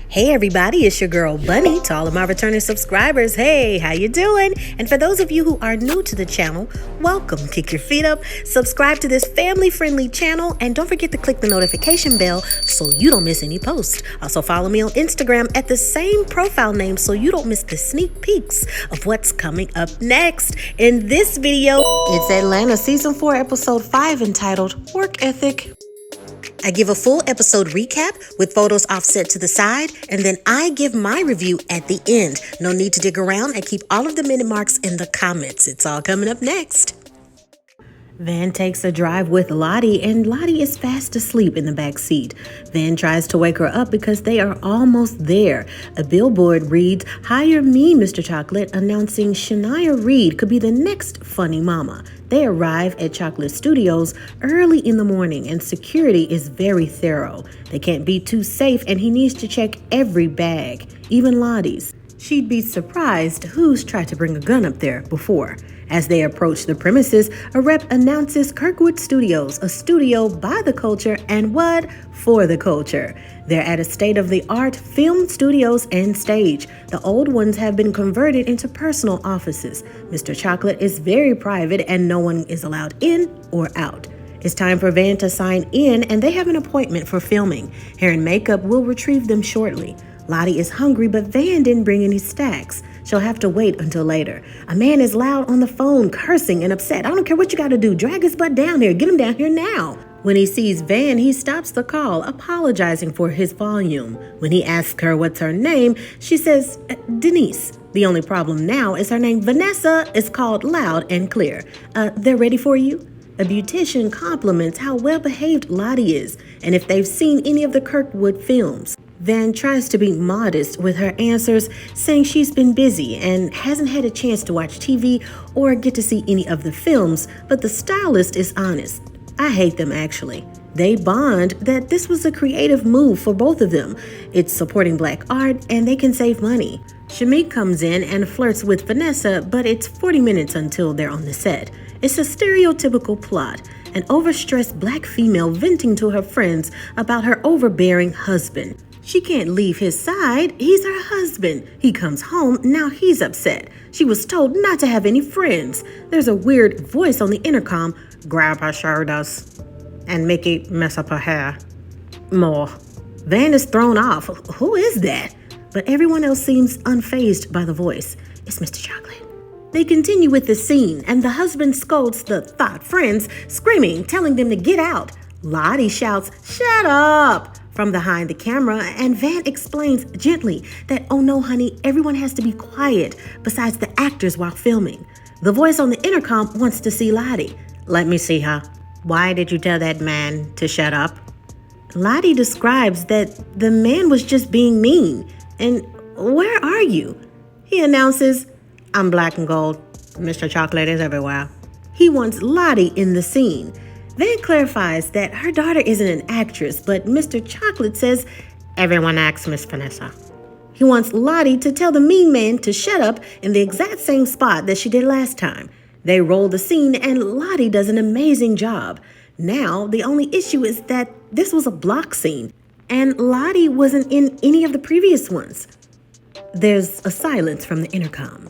Hey everybody, it's your girl Bunny. To all of my returning subscribers, hey, how you doing? And for those of you who are new to the channel, welcome. Kick your feet up, subscribe to this family-friendly channel, and don't forget to click the notification bell so you don't miss any posts. Also follow me on Instagram at the same profile name so you don't miss the sneak peeks of what's coming up next. In this video, it's Atlanta Season 4, Episode 5 entitled Work Ethic. I give a full episode recap with photos offset to the side, and then I give my review at the end. No need to dig around. I keep all of the minute marks in the comments. It's all coming up next. Van takes a drive with Lottie, and Lottie is fast asleep in the back seat. Van tries to wake her up because they are almost there. A billboard reads, "Hire me, Mr. Chocolate," announcing Shania Reed could be the next funny mama. They arrive at Chocolate Studios early in the morning, and security is very thorough. They can't be too safe, and he needs to check every bag, even Lottie's. She'd be surprised who's tried to bring a gun up there before. As they approach the premises, a rep announces Kirkwood Studios, a studio by the culture and what? For the culture. They're at a state-of-the-art film studios and stage. The old ones have been converted into personal offices. Mr. Chocolate is very private and no one is allowed in or out. It's time for Van to sign in and they have an appointment for filming. Hair and makeup will retrieve them shortly. Lottie is hungry, but Van didn't bring any stacks. She'll have to wait until later. A man is loud on the phone, cursing and upset. "I don't care what you gotta do. Drag his butt down here. Get him down here now." When he sees Van, he stops the call, apologizing for his volume. When he asks her what's her name, she says, Denise. The only problem now is her name, Vanessa, is called loud and clear. They're ready for you? A beautician compliments how well-behaved Lottie is and if they've seen any of the Kirkwood films. Van tries to be modest with her answers, saying she's been busy and hasn't had a chance to watch TV or get to see any of the films, but the stylist is honest. I hate them, actually. They bond that this was a creative move for both of them. It's supporting black art and they can save money. Shamik comes in and flirts with Vanessa, but it's 40 minutes until they're on the set. It's a stereotypical plot. An overstressed black female venting to her friends about her overbearing husband. She can't leave his side. He's her husband. He comes home, now he's upset. She was told not to have any friends. There's a weird voice on the intercom. "Grab her shoulders and Mickey mess up her hair more." Van is thrown off. Who is that? But everyone else seems unfazed by the voice. It's Mr. Chocolate. They continue with the scene, and the husband scolds the thought friends, screaming, telling them to get out. Lottie shouts, "Shut up!" from behind the camera, and Van explains gently that, "Oh no, honey, everyone has to be quiet besides the actors while filming." The voice on the intercom wants to see Lottie. "Let me see her. Why did you tell that man to shut up?" Lottie describes that the man was just being mean. And "Where are you?" He announces, "I'm black and gold. Mr. Chocolate is everywhere." He wants Lottie in the scene. Van clarifies that her daughter isn't an actress, but Mr. Chocolate says, "Everyone acts, Miss Vanessa." He wants Lottie to tell the mean man to shut up in the exact same spot that she did last time. They roll the scene and Lottie does an amazing job. Now, the only issue is that this was a block scene, and Lottie wasn't in any of the previous ones. There's a silence from the intercom,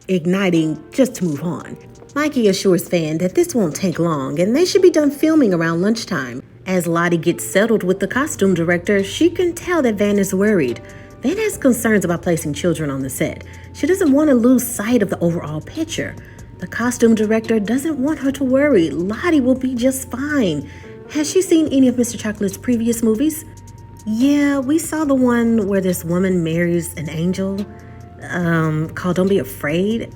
igniting just to move on. Mikey assures Van that this won't take long and they should be done filming around lunchtime. As Lottie gets settled with the costume director, she can tell that Van is worried. Van has concerns about placing children on the set. She doesn't want to lose sight of the overall picture. The costume director doesn't want her to worry. Lottie will be just fine. Has she seen any of Mr. Chocolate's previous movies? Yeah, we saw the one where this woman marries an angel, called Don't Be Afraid.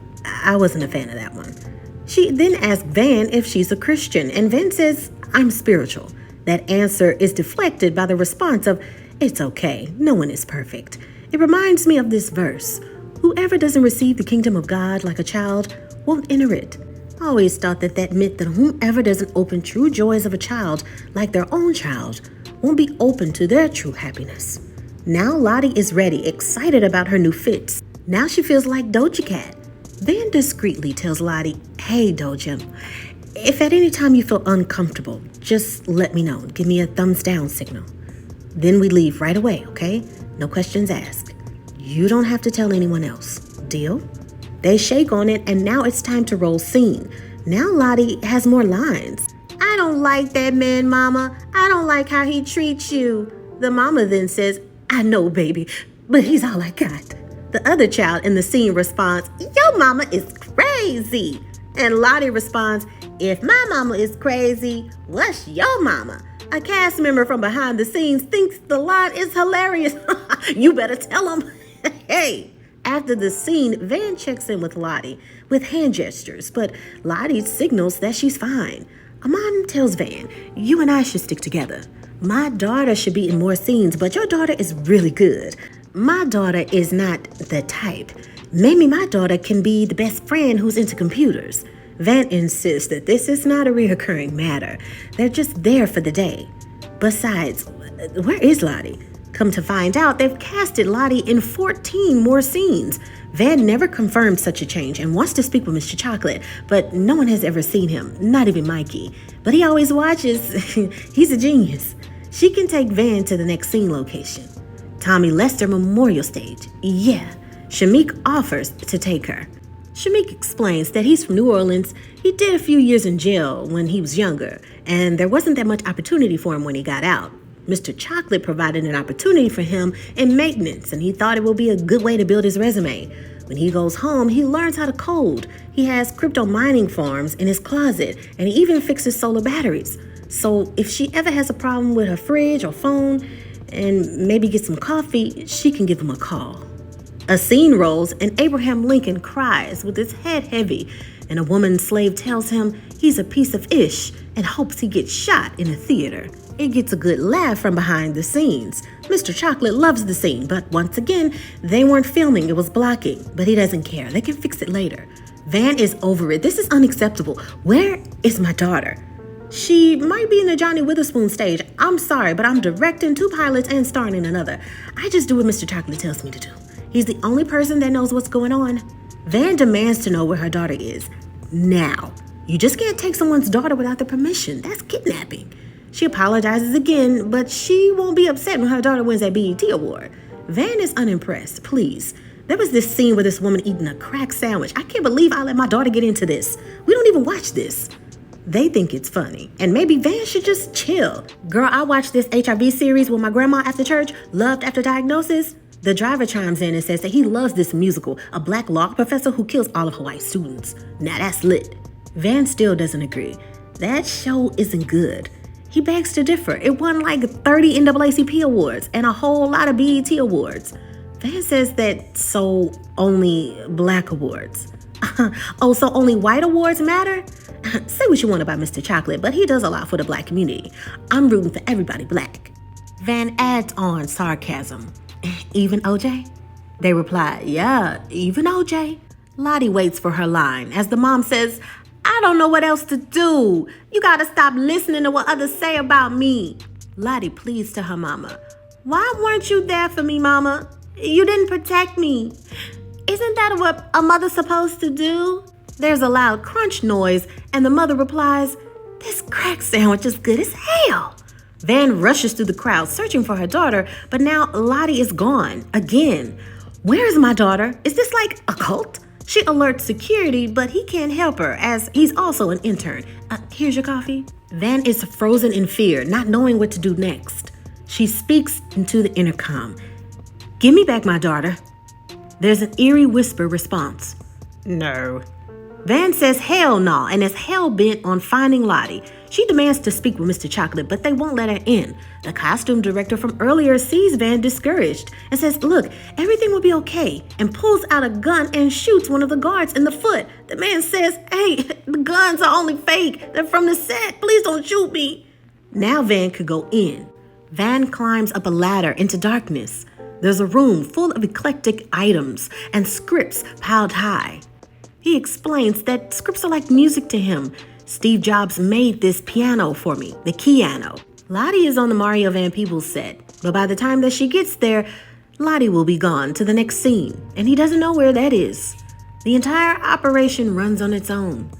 I wasn't a fan of that one. She then asks Van if she's a Christian, and Van says, "I'm spiritual." That answer is deflected by the response of, "It's okay, no one is perfect." It reminds me of this verse, "Whoever doesn't receive the kingdom of God like a child won't enter it." I always thought that meant that whomever doesn't open true joys of a child like their own child won't be open to their true happiness. Now Lottie is ready, excited about her new fits. Now she feels like Doja Cat. Van discreetly tells Lottie, "Hey Doja, if at any time you feel uncomfortable, just let me know. Give me a thumbs down signal. Then we leave right away, okay? No questions asked. You don't have to tell anyone else. Deal? They shake on it, and now it's time to roll scene. Now Lottie has more lines. I don't like that man, Mama. I don't like how he treats you. The mama then says, I know, baby, but he's all I got. The other child in the scene responds, your mama is crazy. And Lottie responds, if my mama is crazy, what's your mama? A cast member from behind the scenes thinks the line is hilarious. You better tell him. Hey. After the scene, Van checks in with Lottie with hand gestures, but Lottie signals that she's fine. Amon tells Van, you and I should stick together. My daughter should be in more scenes, but your daughter is really good. My daughter is not the type. Maybe my daughter can be the best friend who's into computers. Van insists that this is not a reoccurring matter. They're just there for the day. Besides, where is Lottie? Come to find out, they've casted Lottie in 14 more scenes. Van never confirmed such a change and wants to speak with Mr. Chocolate, but no one has ever seen him, not even Mikey. But he always watches. He's a genius. She can take Van to the next scene location. Tommy Lester Memorial Stage. Yeah, Shamik offers to take her. Shamik explains that he's from New Orleans. He did a few years in jail when he was younger, and there wasn't that much opportunity for him when he got out. Mr. Chocolate provided an opportunity for him in maintenance, and he thought it would be a good way to build his resume. When he goes home, he learns how to code. He has crypto mining farms in his closet, and he even fixes solar batteries. So if she ever has a problem with her fridge or phone, and maybe get some coffee, she can give him a call. A scene rolls, and Abraham Lincoln cries with his head heavy, and a woman slave tells him he's a piece of ish and hopes he gets shot in a theater. It gets a good laugh from behind the scenes. Mr. Chocolate loves the scene, but once again, they weren't filming, it was blocking. But he doesn't care, they can fix it later. Van is over it. This is unacceptable. Where is my daughter? She might be in the Johnny Witherspoon stage. I'm sorry, but I'm directing 2 pilots and starring in another. I just do what Mr. Chocolate tells me to do. He's the only person that knows what's going on. Van demands to know where her daughter is. Now. You just can't take someone's daughter without their permission. That's kidnapping. She apologizes again, but she won't be upset when her daughter wins that BET award. Van is unimpressed. Please. There was this scene with this woman eating a crack sandwich. I can't believe I let my daughter get into this. We don't even watch this. They think it's funny, and maybe Van should just chill. Girl, I watched this HIV series with my grandma after church, Loved After Diagnosis. The driver chimes in and says that he loves this musical, a black law professor who kills all of her white students. Now that's lit. Van still doesn't agree. That show isn't good. He begs to differ. It won like 30 NAACP awards and a whole lot of BET awards. Van says that so only black awards. Oh, so only white awards matter? Say what you want about Mr. Chocolate, but he does a lot for the black community. I'm rooting for everybody black. Van adds on sarcasm. Even OJ? They reply, yeah, even OJ. Lottie waits for her line as the mom says, I don't know what else to do. You gotta stop listening to what others say about me. Lottie pleads to her mama. Why weren't you there for me, mama? You didn't protect me. Isn't that what a mother's supposed to do? There's a loud crunch noise, and the mother replies, this crack sandwich is good as hell. Van rushes through the crowd searching for her daughter, but now Lottie is gone again. Where is my daughter? Is this like a cult? She alerts security, but he can't help her as he's also an intern. Here's your coffee. Van is frozen in fear, not knowing what to do next. She speaks into the intercom. Give me back my daughter. There's an eerie whisper response. No. Van says hell no and is hell-bent on finding Lottie. She demands to speak with Mr. Chocolate, but they won't let her in. The costume director from earlier sees Van discouraged and says, look, everything will be okay, and pulls out a gun and shoots one of the guards in the foot. The man says, hey, the guns are only fake. They're from the set. Please don't shoot me. Now Van could go in. Van climbs up a ladder into darkness. There's a room full of eclectic items and scripts piled high. He explains that scripts are like music to him. Steve Jobs made this piano for me, the Keyano. Lottie is on the Mario Van Peebles set, but by the time that she gets there, Lottie will be gone to the next scene, and he doesn't know where that is. The entire operation runs on its own.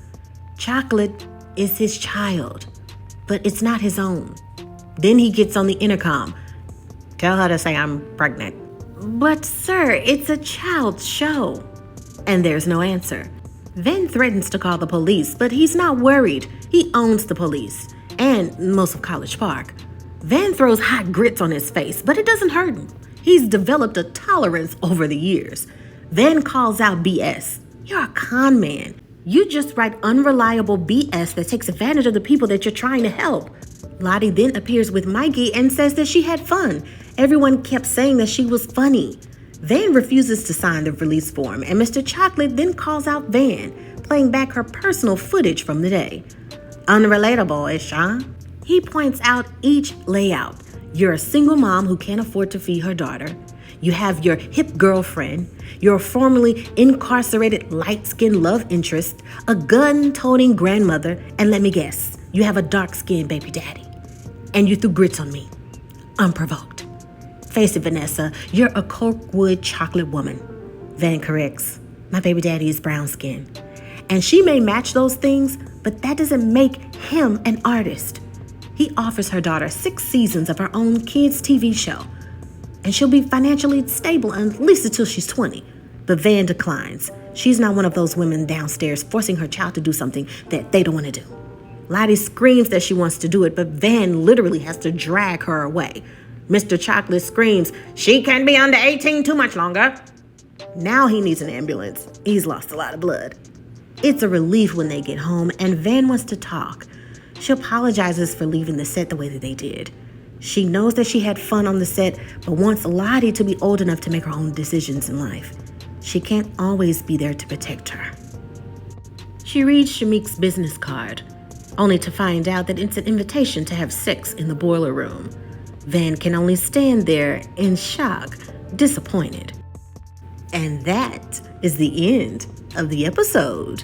Chocolate is his child, but it's not his own. Then he gets on the intercom. Tell her to say I'm pregnant. But sir, it's a child's show. And there's no answer. Van threatens to call the police, but he's not worried. He owns the police and most of College Park. Van throws hot grits on his face, but it doesn't hurt him. He's developed a tolerance over the years. Van calls out BS. You're a con man. You just write unreliable BS that takes advantage of the people that you're trying to help. Lottie then appears with Mikey and says that she had fun. Everyone kept saying that she was funny. Van refuses to sign the release form, and Mr. Chocolate then calls out Van, playing back her personal footage from the day. Unrelatable, Isha. He points out each layout. You're a single mom who can't afford to feed her daughter. You have your hip girlfriend, your formerly incarcerated light-skinned love interest, a gun-toting grandmother, and let me guess, you have a dark-skinned baby daddy. And you threw grits on me, unprovoked. Face it, Vanessa, you're a corkwood chocolate woman. Van corrects, my baby daddy is brown skin. And she may match those things, but that doesn't make him an artist. He offers her daughter 6 seasons of her own kids' TV show. And she'll be financially stable at least until she's 20. But Van declines. She's not one of those women downstairs forcing her child to do something that they don't want to do. Lottie screams that she wants to do it, but Van literally has to drag her away. Mr. Chocolate screams, she can't be under 18 too much longer. Now he needs an ambulance. He's lost a lot of blood. It's a relief when they get home, and Van wants to talk. She apologizes for leaving the set the way that they did. She knows that she had fun on the set, but wants Lottie to be old enough to make her own decisions in life. She can't always be there to protect her. She reads Shamik's business card, only to find out that it's an invitation to have sex in the boiler room. Van can only stand there in shock, disappointed. And that is the end of the episode.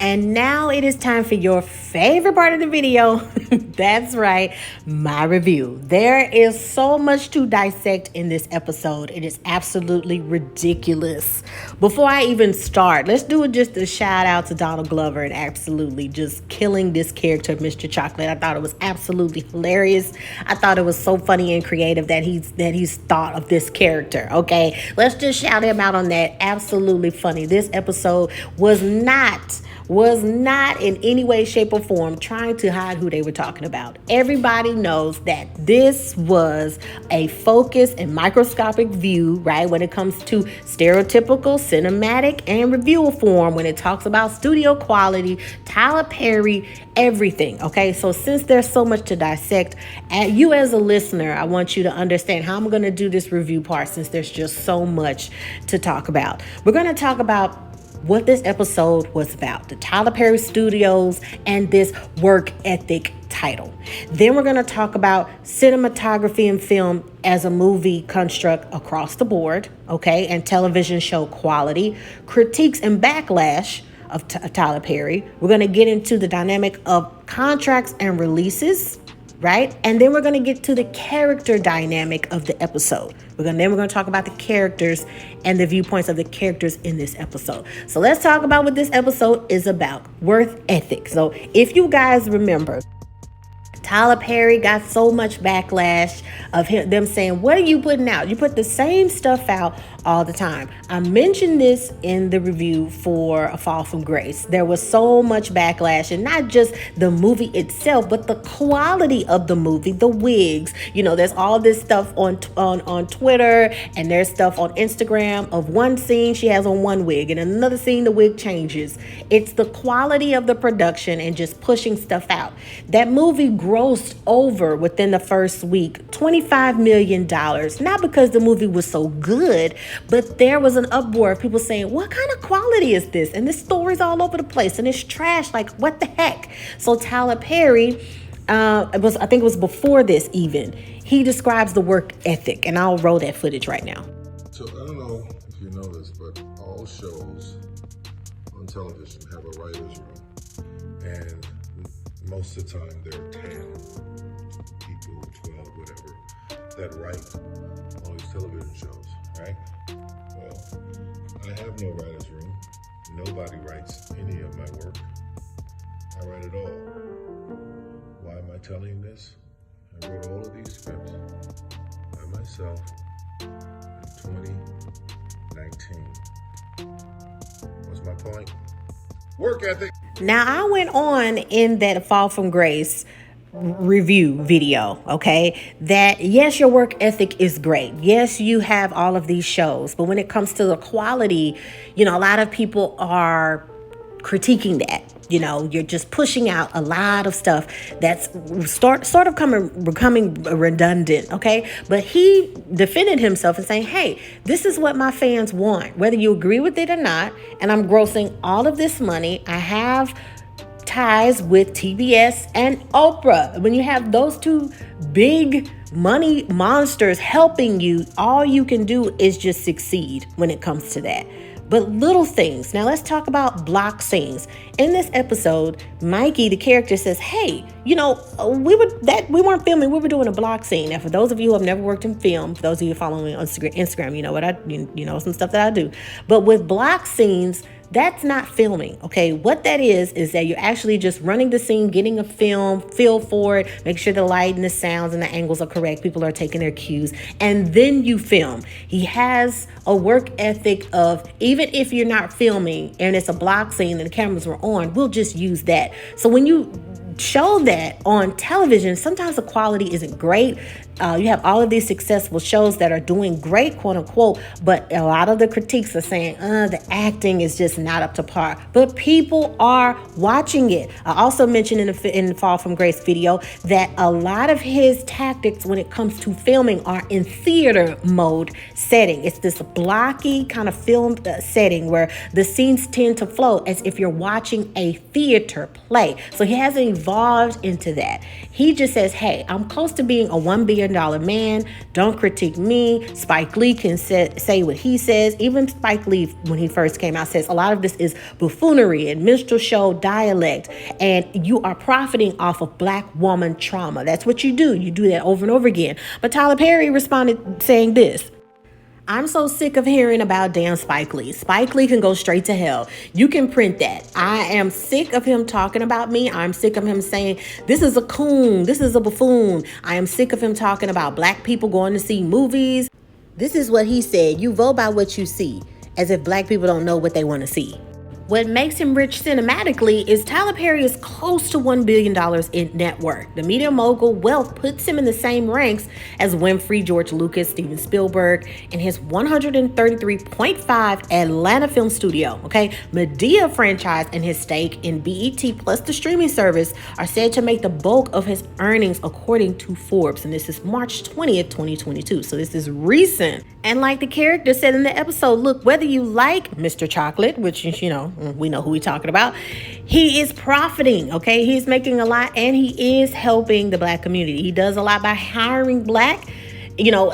And now it is time for your favorite part of the video. That's right, my review. There is so much to dissect in this episode. It is absolutely ridiculous. Before I even start, let's do just a shout out to Donald Glover and absolutely just killing this character, Mr. Chocolate. I thought it was absolutely hilarious. I thought it was so funny and creative that he's thought of this character. Okay, let's just shout him out on that. Absolutely funny. This episode was not in any way, shape, or form trying to hide who they were talking about. Everybody knows that this was a focused and microscopic view, right, when it comes to stereotypical, cinematic, and review form, when it talks about studio quality, Tyler Perry, everything, okay? So since there's so much to dissect, you as a listener, I want you to understand how I'm going to do this review part since there's just so much to talk about. We're going to talk about what this episode was about, the Tyler Perry Studios and this work ethic title. Then we're going to talk about cinematography and film as a movie construct across the board, okay, and television show quality, critiques and backlash of Tyler Perry. We're going to get into the dynamic of contracts and releases, right? And then we're going to get to the character dynamic of the episode. Then we're going to talk about the characters and the viewpoints of the characters in this episode. So let's talk about what this episode is about, work ethic. So if you guys remember, Tyler Perry got so much backlash of them saying, what are you putting out? You put the same stuff out all the time. I mentioned this in the review for A Fall from Grace. There was so much backlash, and not just the movie itself, but the quality of the movie, the wigs. You know, there's all this stuff on Twitter, and there's stuff on Instagram of one scene she has on one wig, and another scene the wig changes. It's the quality of the production and just pushing stuff out. That movie grossed over within the first week $25 million, not because the movie was so good, but there was an uproar of people saying, what kind of quality is this? And this story's all over the place and it's trash. Like, what the heck? So Tyler Perry, I think it was before this even, he describes the work ethic, and I'll roll that footage right now. So I don't know if you know this, but all shows on television have a writer's room. And most of the time there are 10 people, 12, whatever, that write all these television shows, right? Well, I have no writer's room. Nobody writes any of my work. I write it all. Why am I telling you this? I wrote all of these scripts by myself in 2019. What's my point? Work ethic. Now, I went on in that Fall from Grace review video, okay, that yes, your work ethic is great. Yes, you have all of these shows, but when it comes to the quality, a lot of people are critiquing that. You're just pushing out a lot of stuff that's sort of becoming redundant, okay? But he defended himself and saying, hey, this is what my fans want, whether you agree with it or not, and I'm grossing all of this money. I have ties with TBS and Oprah. When you have those two big money monsters helping you, all you can do is just succeed when it comes to that. But little things. Now let's talk about block scenes. In this episode, Mikey, the character, says, hey, we weren't filming, we were doing a block scene. Now, for those of you who have never worked in film, for those of you following me on Instagram, you know what some stuff that I do. But with block scenes, that's not filming, okay? What that is that you're actually just running the scene, getting a feel for it, make sure the light and the sounds and the angles are correct, people are taking their cues, and then you film. He has a work ethic of, even if you're not filming and it's a block scene and the cameras were on, we'll just use that. So when you show that on television, sometimes the quality isn't great. You have all of these successful shows that are doing great, quote unquote, but a lot of the critiques are saying, the acting is just not up to par. But people are watching it. I also mentioned in the Fall from Grace video that a lot of his tactics when it comes to filming are in theater mode setting. It's this blocky kind of filmed setting where the scenes tend to flow as if you're watching a theater play. So he hasn't evolved into that. He just says, hey, I'm close to being a $1 billion man. Don't critique me. Spike Lee can say what he says. Even Spike Lee, when he first came out, says a lot of this is buffoonery and minstrel show dialect, and you are profiting off of black woman trauma. That's what you do. You do that over and over again. But Tyler Perry responded saying this: I'm so sick of hearing about damn Spike Lee. Spike Lee can go straight to hell. You can print that. I am sick of him talking about me. I'm sick of him saying, this is a coon, this is a buffoon. I am sick of him talking about black people going to see movies. This is what he said: you vote by what you see, as if black people don't know what they want to see. What makes him rich cinematically is Tyler Perry is close to $1 billion in net worth. The media mogul wealth puts him in the same ranks as Winfrey, George Lucas, Steven Spielberg, and his 133.5 Atlanta film studio, okay? Medea franchise and his stake in BET plus the streaming service are said to make the bulk of his earnings according to Forbes. And this is March 20th, 2022. So this is recent. And like the character said in the episode, look, whether you like Mr. Chocolate, which is, we know who we're talking about, he is profiting, okay? He's making a lot, and he is helping the black community. He does a lot by hiring black,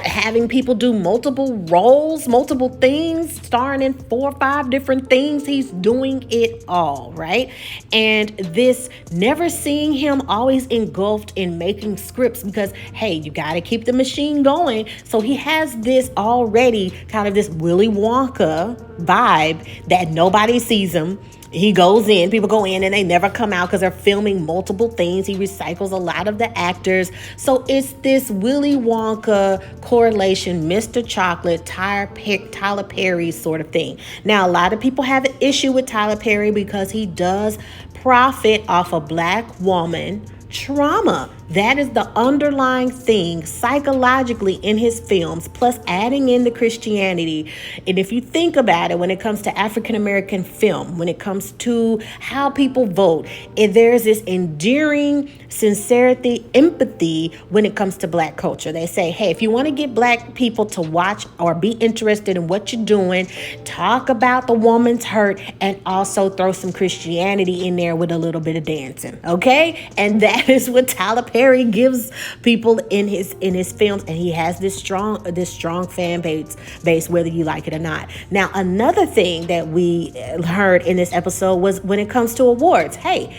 having people do multiple roles, multiple things, starring in 4 or 5 different things. He's doing it all, right? And this never seeing him always engulfed in making scripts because, hey, you got to keep the machine going. So he has this already kind of this Willy Wonka vibe that nobody sees him. He goes in, people go in and they never come out because they're filming multiple things. He recycles a lot of the actors. So it's this Willy Wonka correlation, Mr. Chocolate, Tyler Perry sort of thing. Now, a lot of people have an issue with Tyler Perry because he does profit off a black woman trauma. That is the underlying thing psychologically in his films, plus adding in the Christianity. And if you think about it, when it comes to African-American film, when it comes to how people vote, there's this endearing sincerity, empathy when it comes to black culture. They say, hey, if you want to get black people to watch or be interested in what you're doing, talk about the woman's hurt and also throw some Christianity in there with a little bit of dancing, okay? And that is what Tyler Perry gives people in his films, and he has this strong fan base, whether you like it or not. Now, another thing that we heard in this episode was when it comes to awards. Hey,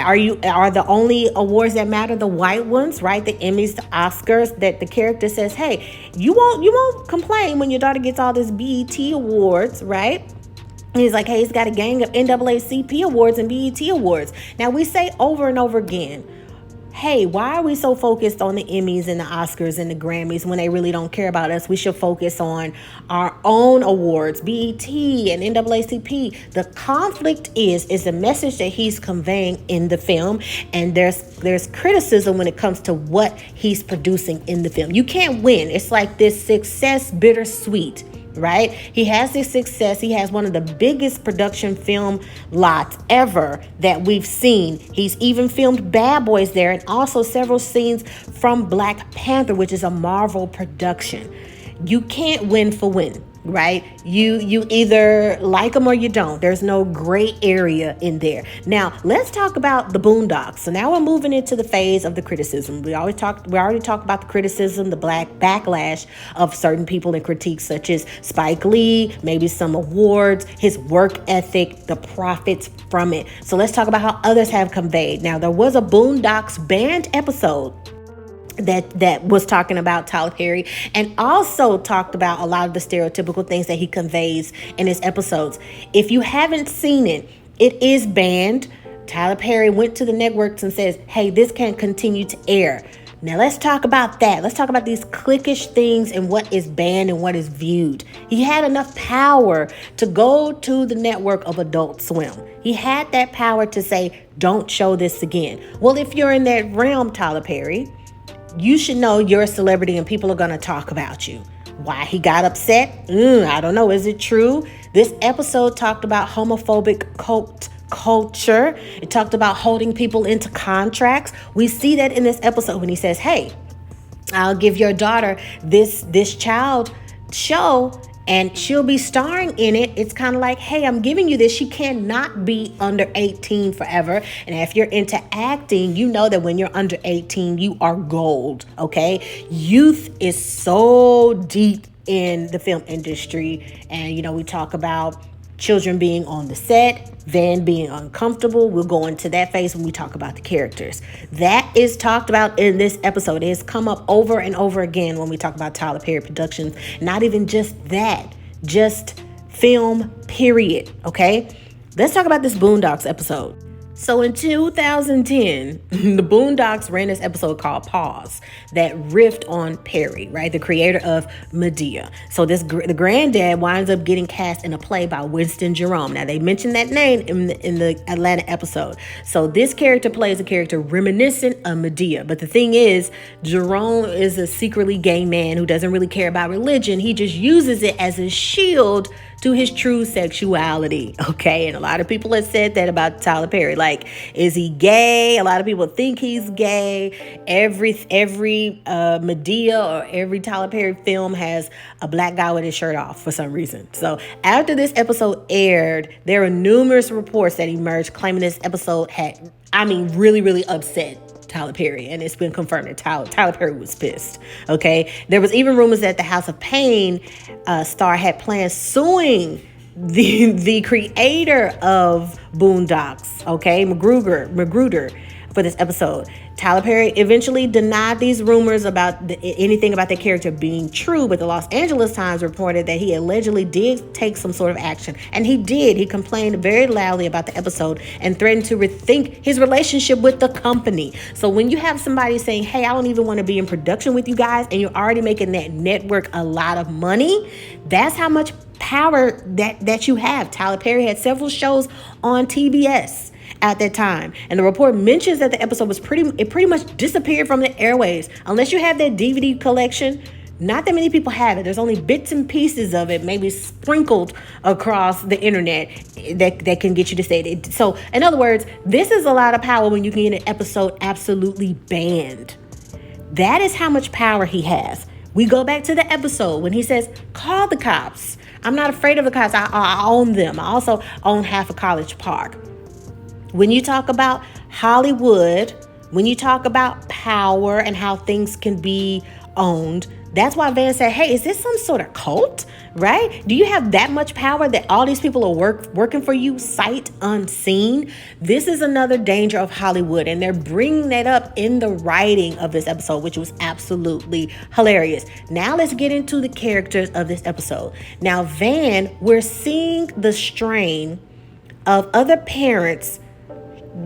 are the only awards that matter the white ones, right? The Emmys, the Oscars, that the character says, hey, you won't complain when your daughter gets all this BET awards, right? And he's like, hey, he's got a gang of NAACP awards and BET awards. Now, we say over and over again, hey, why are we so focused on the Emmys and the Oscars and the Grammys when they really don't care about us? We should focus on our own awards, BET and NAACP. The conflict is the message that he's conveying in the film, and there's criticism when it comes to what he's producing in the film. You can't win. It's like this success bittersweet, right? He has this success. He has one of the biggest production film lots ever that we've seen. He's even filmed Bad Boys there, and also several scenes from Black Panther, which is a Marvel production. You can't win for win, right? You either like them or you don't. There's no gray area in there. Now, let's talk about the Boondocks. So now we're moving into the phase of the criticism. We already talked about the criticism, the black backlash of certain people and critiques such as Spike Lee, maybe some awards, his work ethic, the profits from it. So let's talk about how others have conveyed. Now, there was a Boondocks banned episode that was talking about Tyler Perry, and also talked about a lot of the stereotypical things that he conveys in his episodes. If you haven't seen it, it is banned. Tyler Perry went to the networks and says, hey, this can't continue to air. Now let's talk about that. Let's talk about these cliquish things and what is banned and what is viewed. He had enough power to go to the network of Adult Swim. He had that power to say, don't show this again. Well, if you're in that realm, Tyler Perry, you should know you're a celebrity and people are going to talk about you. Why he got upset? I don't know. Is it true? This episode talked about homophobic culture. It talked about holding people into contracts. We see that in this episode when he says, hey, I'll give your daughter this child show and she'll be starring in it. It's kind of like, hey, I'm giving you this. She cannot be under 18 forever. And if you're into acting, you know that when you're under 18, you are gold, okay? Youth is so deep in the film industry. And, we talk about children being on the set, Van being uncomfortable. We'll go into that phase when we talk about the characters. That is talked about in this episode. It has come up over and over again when we talk about Tyler Perry Productions. Not even just that, just film, period. Okay? Let's talk about this Boondocks episode. So in 2010, the Boondocks ran this episode called Pause that riffed on Perry, right? The creator of Medea. So the granddad winds up getting cast in a play by Winston Jerome. Now they mentioned that name in the Atlanta episode. So this character plays a character reminiscent of Medea. But the thing is, Jerome is a secretly gay man who doesn't really care about religion. He just uses it as a shield to his true sexuality, okay? And a lot of people have said that about Tyler Perry. Like, is he gay? A lot of people think he's gay. Every Medea or every Tyler Perry film has a black guy with his shirt off for some reason. So after this episode aired, there were numerous reports that emerged claiming this episode had, really, really upset Tyler Perry, and it's been confirmed that Tyler Perry was pissed. Okay, there was even rumors that the House of Pain star had planned suing the creator of Boondocks, okay, Magruder, for this episode. Tyler Perry eventually denied these rumors about anything about their character being true, but the Los Angeles Times reported that he allegedly did take some sort of action. And he did. He complained very loudly about the episode and threatened to rethink his relationship with the company. So when you have somebody saying, hey, I don't even want to be in production with you guys, and you're already making that network a lot of money, that's how much power that you have. Tyler Perry had several shows on TBS at that time, and the report mentions that the episode was pretty much disappeared from the airwaves. Unless you have that DVD collection, not that many people have it. There's only bits and pieces of it, maybe sprinkled across the internet, that can get you to say it. So in other words, this is a lot of power when you can get an episode absolutely banned. That is how much power he has. We go back to the episode when he says, call the cops. I'm not afraid of the cops. I own them. I also own half of College Park. When you talk about Hollywood, when you talk about power and how things can be owned, that's why Van said, hey, is this some sort of cult, right? Do you have that much power that all these people are working for you sight unseen? This is another danger of Hollywood, and they're bringing that up in the writing of this episode, which was absolutely hilarious. Now let's get into the characters of this episode. Now, Van, we're seeing the strain of other parents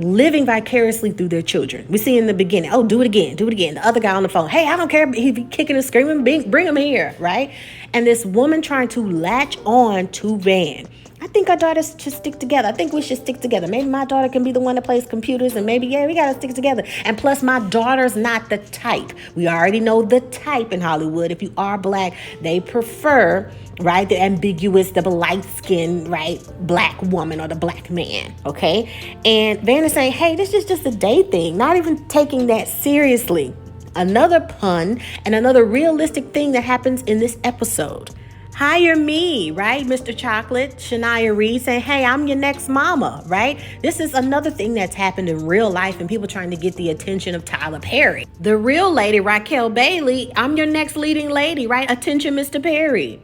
living vicariously through their children. We see in the beginning, oh, do it again, do it again. The other guy on the phone, hey, I don't care if he's kicking and screaming, bring him here, right? And this woman trying to latch on to Van. I think our daughters should stick together. I think we should stick together. Maybe my daughter can be the one that plays computers, and maybe, we got to stick together. And plus, my daughter's not the type. We already know the type in Hollywood. If you are black, they prefer, right, the ambiguous, the light-skinned, right, black woman or the black man, okay? And Van is saying, hey, this is just a day thing, not even taking that seriously. Another pun and another realistic thing that happens in this episode. Hire me, right? Mr. Chocolate, Shania Reed saying, hey, I'm your next mama, right? This is another thing that's happened in real life and people trying to get the attention of Tyler Perry. The real lady, Raquel Bailey, I'm your next leading lady, right? Attention, Mr. Perry.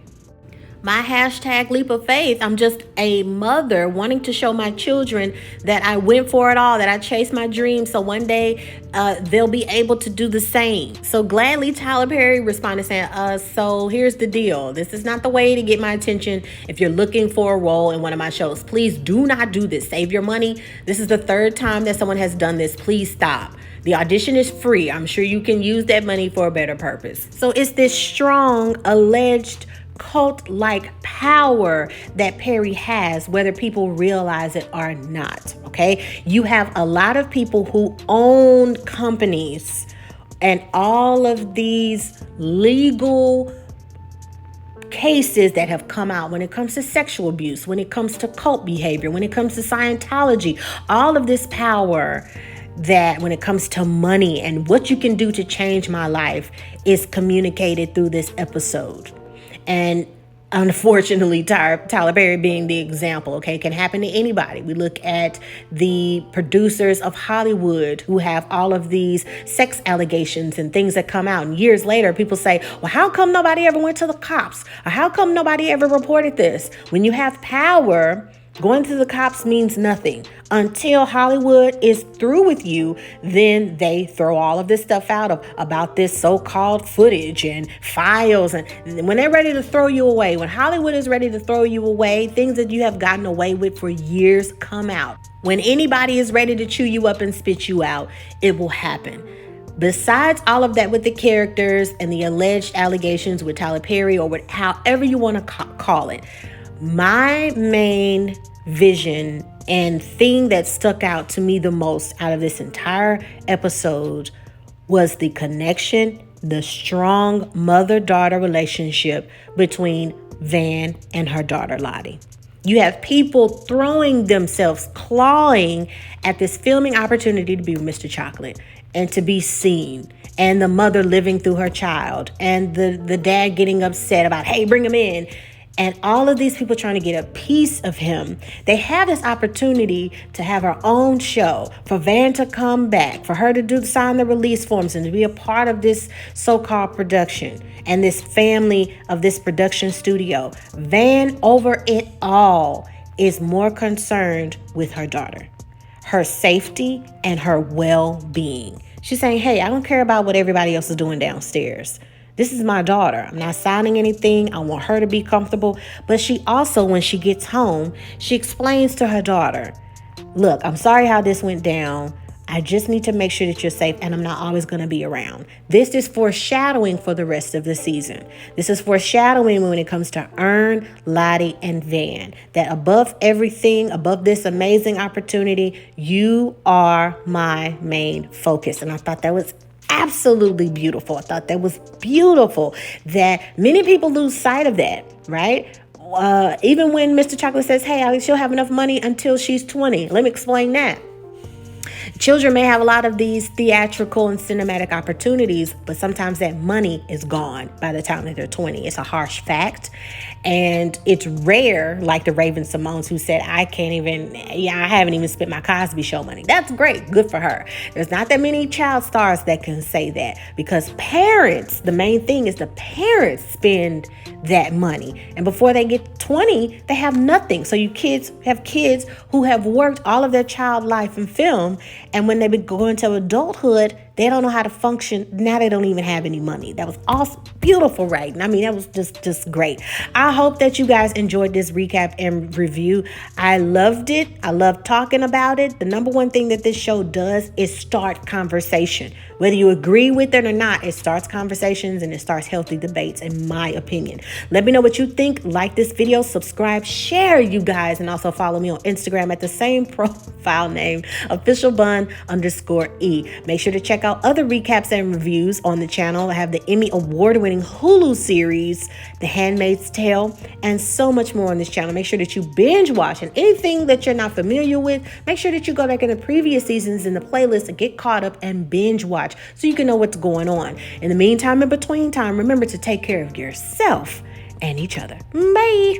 My hashtag leap of faith, I'm just a mother wanting to show my children that I went for it all, that I chased my dreams, so one day they'll be able to do the same. So gladly, Tyler Perry responded saying, so here's the deal. This is not the way to get my attention. If you're looking for a role in one of my shows, please do not do this. Save your money. This is the third time that someone has done this. Please stop. The audition is free. I'm sure you can use that money for a better purpose. So it's this strong, alleged cult-like power that Perry has, whether people realize it or not, okay? You have a lot of people who own companies and all of these legal cases that have come out when it comes to sexual abuse, when it comes to cult behavior, when it comes to Scientology, all of this power that when it comes to money and what you can do to change my life is communicated through this episode. And unfortunately, Tyler Perry being the example, okay, it can happen to anybody. We look at the producers of Hollywood who have all of these sex allegations and things that come out. And years later, people say, well, how come nobody ever went to the cops? Or how come nobody ever reported this? When you have power, going to the cops means nothing. Until Hollywood is through with you, then they throw all of this stuff out about this so-called footage and files. And when they're ready to throw you away, when Hollywood is ready to throw you away, things that you have gotten away with for years come out. When anybody is ready to chew you up and spit you out, it will happen. Besides all of that with the characters and the alleged allegations with Tyler Perry or with however you want to call it, my main vision and thing that stuck out to me the most out of this entire episode was the connection, the strong mother-daughter relationship between Van and her daughter Lottie. You have people throwing themselves, clawing at this filming opportunity to be with Mr. Chocolate and to be seen, and the mother living through her child, and the dad getting upset about, hey, bring him in. And all of these people trying to get a piece of him. They have this opportunity to have her own show, for Van to come back, for her to sign the release forms and to be a part of this so-called production and this family of this production studio. Van, over it all, is more concerned with her daughter, her safety and her well-being. She's saying, hey, I don't care about what everybody else is doing downstairs. This is my daughter. I'm not signing anything. I want her to be comfortable. But she also, when she gets home, she explains to her daughter, look, I'm sorry how this went down. I just need to make sure that you're safe, and I'm not always going to be around. This is foreshadowing for the rest of the season. This is foreshadowing when it comes to Earn, Lottie, and Van. That above everything, above this amazing opportunity, you are my main focus. And I thought that was absolutely beautiful. I thought that was beautiful that many people lose sight of that, right? Even when Mr. Chocolate says, hey, she'll have enough money until she's 20. Let me explain that. Children may have a lot of these theatrical and cinematic opportunities, but sometimes that money is gone by the time that they're 20. It's a harsh fact. And it's rare, like the Raven Simone's, who said, I haven't even spent my Cosby Show money. That's great. Good for her. There's not that many child stars that can say that, because parents, the main thing is the parents spend that money. And before they get 20, they have nothing. So you have kids who have worked all of their child life in film. And when they go into adulthood, They don't know how to function. Now they don't even have any money. That was awesome. Beautiful writing. I mean, that was just great. I hope that you guys enjoyed this recap and review. I loved it. I love talking about it. The number one thing that this show does is start conversation. Whether you agree with it or not, it starts conversations and it starts healthy debates, in my opinion. Let me know what you think. Like this video, subscribe, share, you guys, and also follow me on Instagram at the same profile name, officialbunne_E. Make sure to check out other recaps and reviews on the channel. I have the Emmy award-winning Hulu series, The Handmaid's Tale, and so much more on this channel. Make sure that you binge watch, and anything that you're not familiar with, make sure that you go back in the previous seasons in the playlist and get caught up and binge watch so you can know what's going on. In the meantime, in between time, remember to take care of yourself and each other. Bye.